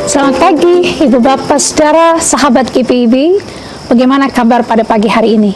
Selamat pagi, Ibu Bapak, Saudara, sahabat GPIB. Bagaimana kabar pada pagi hari ini?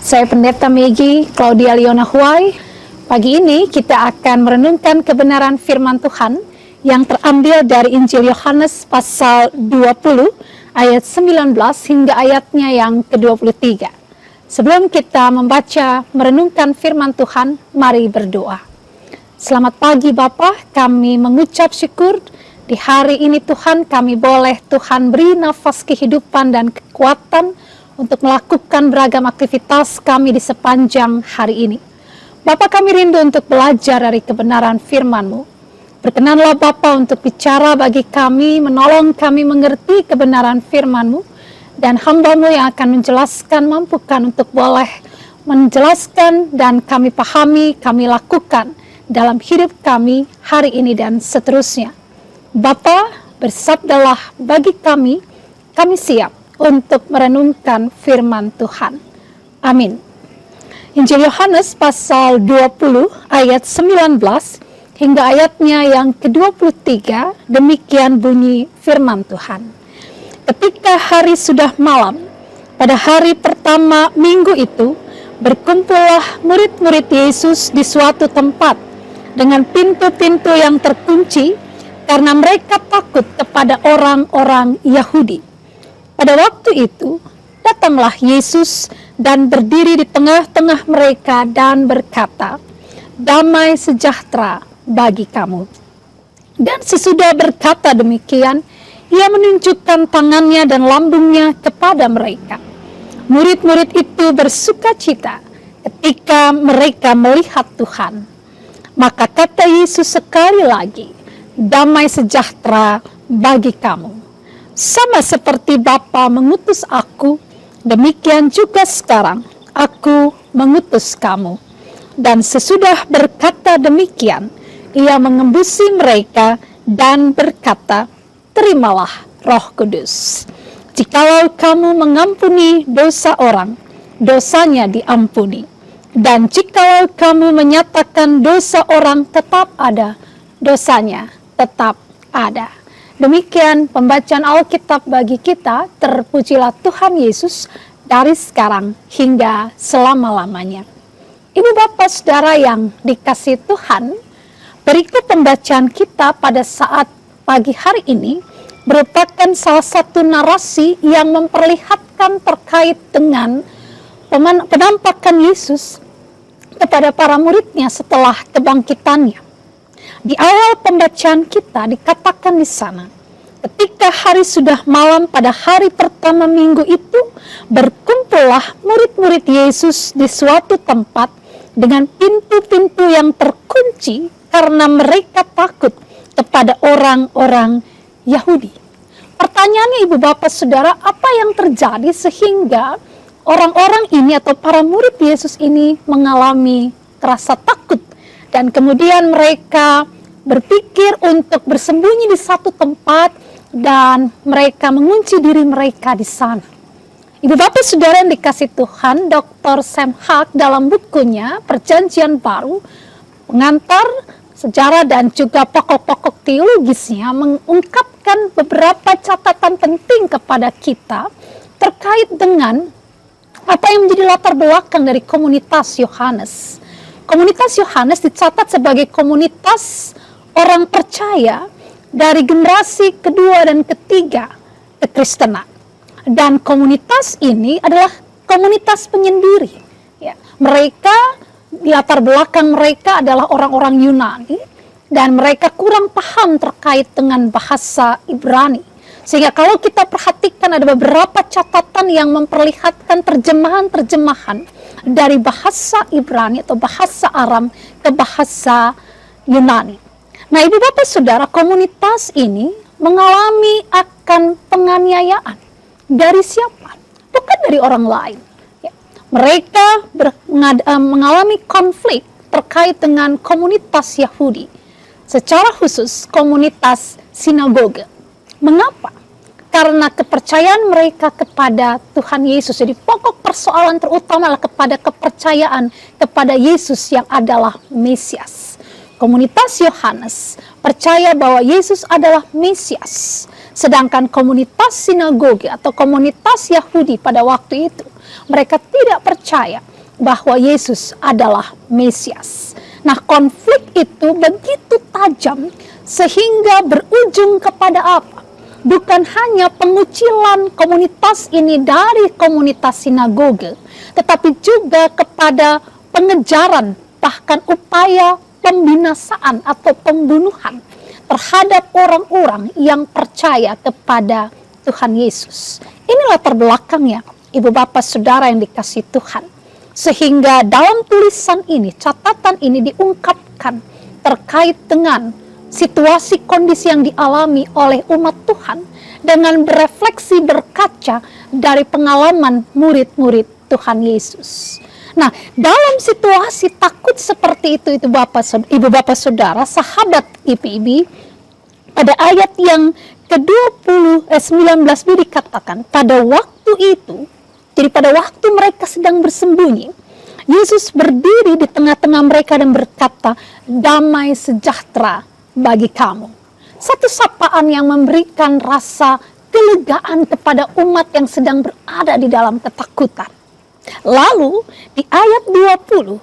Saya Pendeta Megi Claudia Liona Huai. Pagi ini kita akan merenungkan kebenaran firman Tuhan yang terambil dari Injil Yohanes pasal 20 ayat 19 hingga ayatnya yang ke-23. Sebelum kita membaca merenungkan firman Tuhan, mari berdoa. Selamat pagi Bapak, kami mengucap syukur di hari ini Tuhan kami boleh Tuhan beri nafas kehidupan dan kekuatan untuk melakukan beragam aktivitas kami di sepanjang hari ini. Bapa, kami rindu untuk belajar dari kebenaran firman-Mu. Berkenanlah Bapa untuk bicara bagi kami, menolong kami mengerti kebenaran firman-Mu, dan hamba-Mu yang akan menjelaskan mampukan untuk boleh menjelaskan dan kami pahami, kami lakukan dalam hidup kami hari ini dan seterusnya. Bapa, bersabdalah bagi kami siap untuk merenungkan firman Tuhan. Amin. Injil Yohanes pasal 20 ayat 19 hingga ayatnya yang ke-23, demikian bunyi firman Tuhan. Ketika hari sudah malam, pada hari pertama minggu itu, berkumpullah murid-murid Yesus di suatu tempat dengan pintu-pintu yang terkunci, karena mereka takut kepada orang-orang Yahudi. Pada waktu itu, datanglah Yesus dan berdiri di tengah-tengah mereka dan berkata, "Damai sejahtera bagi kamu." Dan sesudah berkata demikian, ia menunjukkan tangannya dan lambungnya kepada mereka. Murid-murid itu bersukacita ketika mereka melihat Tuhan. Maka kata Yesus sekali lagi, "Damai sejahtera bagi kamu. Sama seperti Bapa mengutus aku, demikian juga sekarang aku mengutus kamu." Dan sesudah berkata demikian, ia mengembusi mereka dan berkata, "Terimalah Roh Kudus. Jikalau kamu mengampuni dosa orang, dosanya diampuni. Dan jikalau kamu menyatakan dosa orang tetap ada, dosanya tetap ada." Demikian pembacaan Alkitab bagi kita. Terpujilah Tuhan Yesus dari sekarang hingga selama-lamanya. Ibu bapak saudara yang dikasihi Tuhan, berikut pembacaan kita pada saat pagi hari ini merupakan salah satu narasi yang memperlihatkan terkait dengan penampakan Yesus kepada para muridnya setelah kebangkitannya. Di awal pembacaan kita dikatakan di sana, ketika hari sudah malam pada hari pertama minggu itu, berkumpullah murid-murid Yesus di suatu tempat dengan pintu-pintu yang terkunci karena mereka takut kepada orang-orang Yahudi. Pertanyaannya Ibu Bapak Saudara, apa yang terjadi sehingga orang-orang ini atau para murid Yesus ini mengalami rasa takut? Dan kemudian mereka berpikir untuk bersembunyi di satu tempat dan mereka mengunci diri mereka di sana. Ibu bapak saudara yang dikasih Tuhan, Dr. Sam Hak dalam bukunya Perjanjian Baru, pengantar sejarah dan juga pokok-pokok teologisnya mengungkapkan beberapa catatan penting kepada kita terkait dengan apa yang menjadi latar belakang dari komunitas Yohanes. Komunitas Yohanes dicatat sebagai komunitas orang percaya dari generasi kedua dan ketiga kekristenan. Dan komunitas ini adalah komunitas penyendiri. Ya, mereka, latar belakang mereka adalah orang-orang Yunani dan mereka kurang paham terkait dengan bahasa Ibrani. Sehingga kalau kita perhatikan ada beberapa catatan yang memperlihatkan terjemahan-terjemahan dari bahasa Ibrani atau bahasa Aram ke bahasa Yunani. Nah, Ibu Bapak Saudara, komunitas ini mengalami akan penganiayaan. Dari siapa? Bukan dari orang lain. Ya. Mereka mengalami konflik terkait dengan komunitas Yahudi. Secara khusus komunitas sinagoga. Mengapa? Karena kepercayaan mereka kepada Tuhan Yesus. Jadi pokok persoalan terutama adalah kepada kepercayaan kepada Yesus yang adalah Mesias. Komunitas Yohanes percaya bahwa Yesus adalah Mesias. Sedangkan komunitas sinagoge atau komunitas Yahudi pada waktu itu, mereka tidak percaya bahwa Yesus adalah Mesias. Nah, konflik itu begitu tajam sehingga berujung kepada apa? Bukan hanya pengucilan komunitas ini dari komunitas sinagoge, tetapi juga kepada pengejaran, bahkan upaya pembinasaan atau pembunuhan terhadap orang-orang yang percaya kepada Tuhan Yesus. Inilah terbelakangnya, Ibu Bapak Saudara yang dikasihi Tuhan. Sehingga dalam tulisan ini, catatan ini diungkapkan terkait dengan situasi kondisi yang dialami oleh umat Tuhan dengan berefleksi berkaca dari pengalaman murid-murid Tuhan Yesus. Nah, dalam situasi takut seperti itu Ibu Bapak Saudara, sahabat GPIB, pada ayat yang ke-19 dikatakan, pada waktu itu, jadi pada waktu mereka sedang bersembunyi, Yesus berdiri di tengah-tengah mereka dan berkata, damai sejahtera bagi kamu. Satu sapaan yang memberikan rasa kelegaan kepada umat yang sedang berada di dalam ketakutan. Lalu di ayat 20,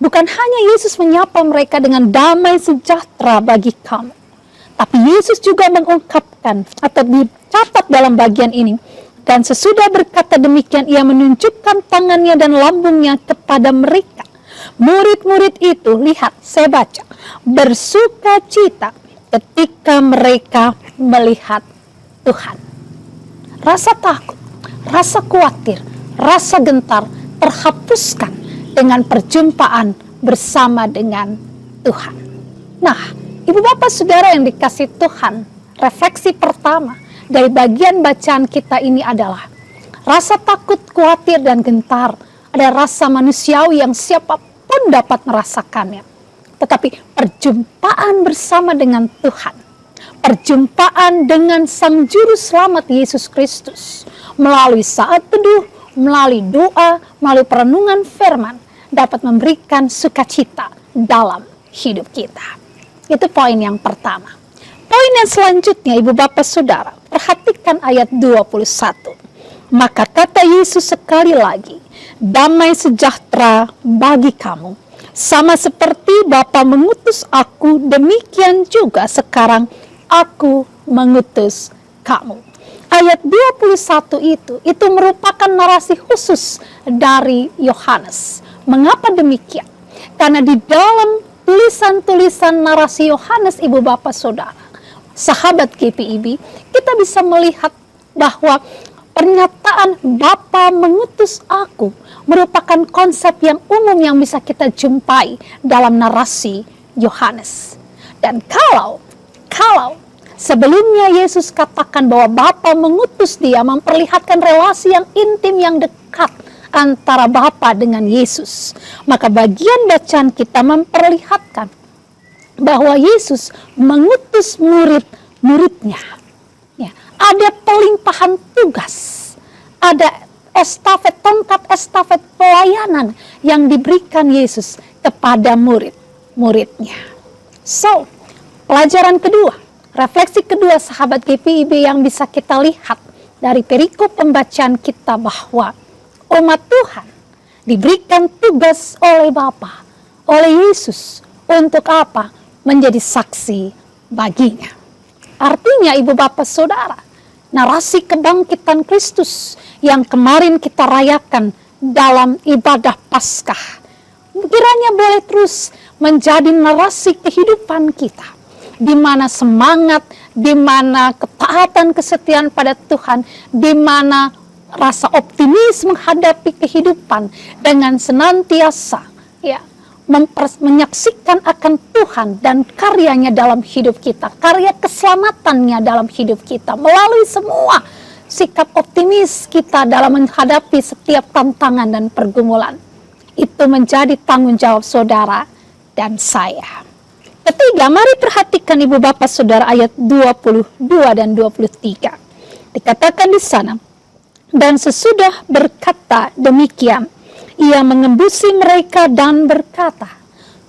bukan hanya Yesus menyapa mereka dengan damai sejahtera bagi kamu, tapi Yesus juga mengungkapkan atau dicatat dalam bagian ini, dan sesudah berkata demikian, ia menunjukkan tangannya dan lambungnya kepada mereka. Murid-murid itu, lihat, saya baca, bersuka cita ketika mereka melihat Tuhan. Rasa takut, rasa khawatir, rasa gentar terhapuskan dengan perjumpaan bersama dengan Tuhan. Nah, Ibu Bapak Saudara yang dikasihi Tuhan, refleksi pertama dari bagian bacaan kita ini adalah rasa takut, khawatir, dan gentar ada rasa manusiawi yang siapapun dapat merasakannya. Tetapi perjumpaan bersama dengan Tuhan, perjumpaan dengan Sang Juru Selamat Yesus Kristus, melalui saat teduh, melalui doa, melalui perenungan firman, dapat memberikan sukacita dalam hidup kita. Itu poin yang pertama. Poin yang selanjutnya, Ibu Bapak Saudara, perhatikan ayat 21. Maka kata Yesus sekali lagi, damai sejahtera bagi kamu. Sama seperti Bapa mengutus aku, demikian juga sekarang aku mengutus kamu. Ayat 21 itu merupakan narasi khusus dari Yohanes. Mengapa demikian? Karena di dalam tulisan-tulisan narasi Yohanes, Ibu Bapak Saudara, sahabat GPIB, kita bisa melihat bahwa pernyataan Bapa mengutus aku merupakan konsep yang umum yang bisa kita jumpai dalam narasi Yohanes. Dan kalau sebelumnya Yesus katakan bahwa Bapa mengutus dia, memperlihatkan relasi yang intim, yang dekat antara Bapa dengan Yesus, maka bagian bacaan kita memperlihatkan bahwa Yesus mengutus murid-muridnya. Ya, ada pelimpahan tugas, ada tongkat estafet pelayanan yang diberikan Yesus kepada murid-muridnya. So, pelajaran kedua, refleksi kedua sahabat GPIB yang bisa kita lihat dari perikop pembacaan kita, bahwa umat Tuhan diberikan tugas oleh Bapa, oleh Yesus, untuk apa? Menjadi saksi baginya. Artinya, Ibu Bapak Saudara, narasi kebangkitan Kristus yang kemarin kita rayakan dalam ibadah Paskah, kiranya boleh terus menjadi narasi kehidupan kita, di mana semangat, di mana ketaatan kesetiaan pada Tuhan, di mana rasa optimis menghadapi kehidupan dengan senantiasa menyaksikan akan Tuhan dan karyanya dalam hidup kita, karya keselamatannya dalam hidup kita, melalui semua sikap optimis kita dalam menghadapi setiap tantangan dan pergumulan. Itu menjadi tanggung jawab saudara dan saya. Ketiga, mari perhatikan Ibu Bapak Saudara ayat 22 dan 23. Dikatakan di sana, dan sesudah berkata demikian, ia mengembusi mereka dan berkata,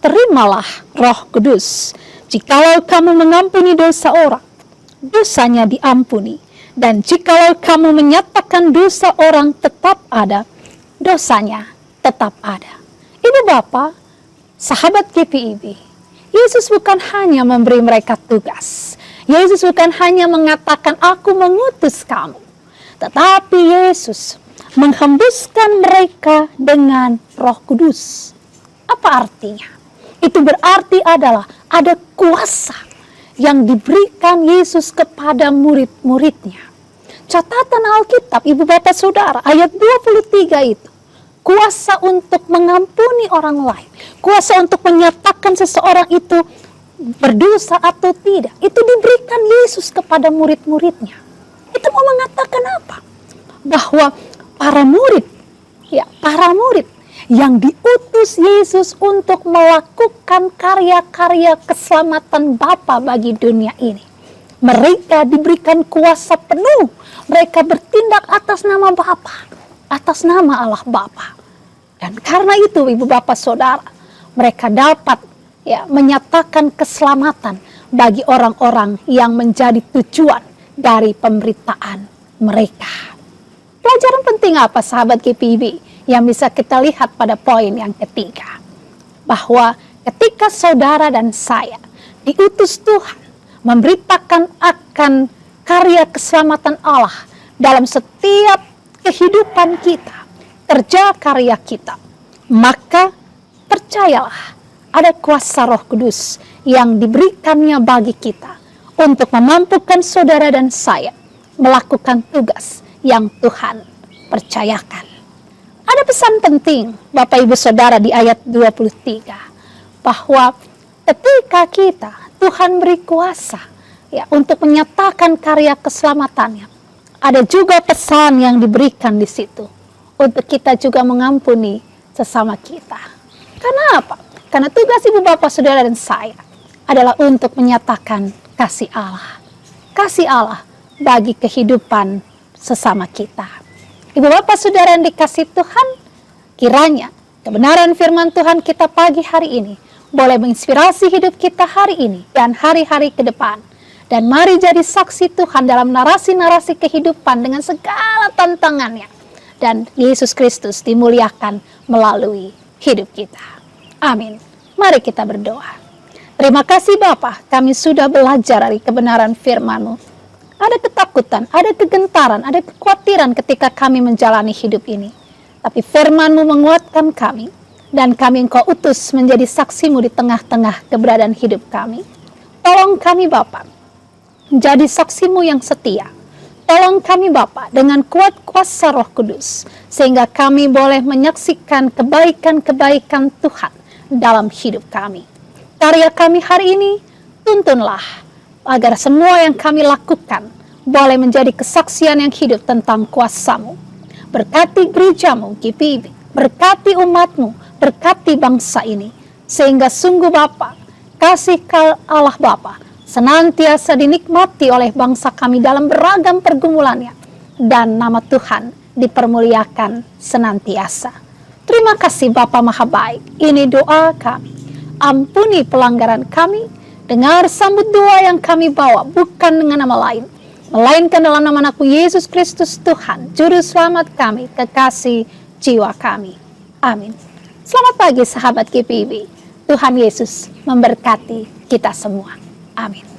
terimalah Roh Kudus. Jikalau kamu mengampuni dosa orang, dosanya diampuni. Dan jikalau kamu menyatakan dosa orang tetap ada, dosanya tetap ada. Ibu bapak, sahabat GPIB, Yesus bukan hanya memberi mereka tugas. Yesus bukan hanya mengatakan aku mengutus kamu. Tetapi Yesus menghembuskan mereka dengan Roh Kudus. Apa artinya? Itu berarti adalah ada kuasa yang diberikan Yesus kepada murid-muridnya. Catatan Alkitab, ibu bapak saudara, ayat 23 itu. Kuasa untuk mengampuni orang lain. Kuasa untuk menyatakan seseorang itu berdosa atau tidak. Itu diberikan Yesus kepada murid-muridnya. Itu mau mengatakan apa? Bahwa para murid yang diutus Yesus untuk melakukan karya-karya keselamatan Bapa bagi dunia ini. Mereka diberikan kuasa penuh. Mereka bertindak atas nama Bapa, atas nama Allah Bapa. Dan karena itu ibu bapak saudara, mereka dapat menyatakan keselamatan bagi orang-orang yang menjadi tujuan dari pemberitaan mereka. Pelajaran penting apa sahabat GPIB yang bisa kita lihat pada poin yang ketiga? Bahwa ketika saudara dan saya diutus Tuhan memberitakan akan karya keselamatan Allah dalam setiap kehidupan kita, kerja karya kita, maka percayalah ada kuasa Roh Kudus yang diberikannya bagi kita untuk memampukan saudara dan saya melakukan tugas yang Tuhan percayakan. Ada pesan penting Bapak Ibu Saudara di ayat 23 bahwa ketika kita Tuhan beri kuasa untuk menyatakan karya keselamatannya, ada juga pesan yang diberikan di situ untuk kita juga mengampuni sesama kita. Karena apa? Karena tugas ibu bapak saudara dan saya adalah untuk menyatakan kasih Allah. Kasih Allah bagi kehidupan sesama kita. Ibu bapak saudara yang dikasih Tuhan, kiranya kebenaran firman Tuhan kita pagi hari ini boleh menginspirasi hidup kita hari ini dan hari-hari ke depan. Dan mari jadi saksi Tuhan dalam narasi-narasi kehidupan dengan segala tantangannya. Dan Yesus Kristus dimuliakan melalui hidup kita. Amin. Mari kita berdoa. Terima kasih Bapa, kami sudah belajar dari kebenaran firman-Mu. Ada ketakutan, ada kegentaran, ada kekhawatiran ketika kami menjalani hidup ini. Tapi firman-Mu menguatkan kami. Dan kami Engkau utus menjadi saksi-Mu di tengah-tengah keberadaan hidup kami. Tolong kami Bapa, menjadi saksi-Mu yang setia. Tolong kami Bapa dengan kuat kuasa Roh Kudus, sehingga kami boleh menyaksikan kebaikan-kebaikan Tuhan dalam hidup kami. Karya kami hari ini, tuntunlah agar semua yang kami lakukan boleh menjadi kesaksian yang hidup tentang kuasa-Mu. Berkati gereja-Mu, GPIB, berkati umat-Mu, berkati bangsa ini, sehingga sungguh Bapa, kasih Allah Bapa senantiasa dinikmati oleh bangsa kami dalam beragam pergumulannya, dan nama Tuhan dipermuliakan senantiasa. Terima kasih Bapa Maha Baik, ini doa kami. Ampuni pelanggaran kami, dengar sambut doa yang kami bawa bukan dengan nama lain, melainkan dalam nama Anakmu Yesus Kristus Tuhan, Juru Selamat kami, kekasih jiwa kami. Amin. Selamat pagi sahabat GPIB. Tuhan Yesus memberkati kita semua. Amin.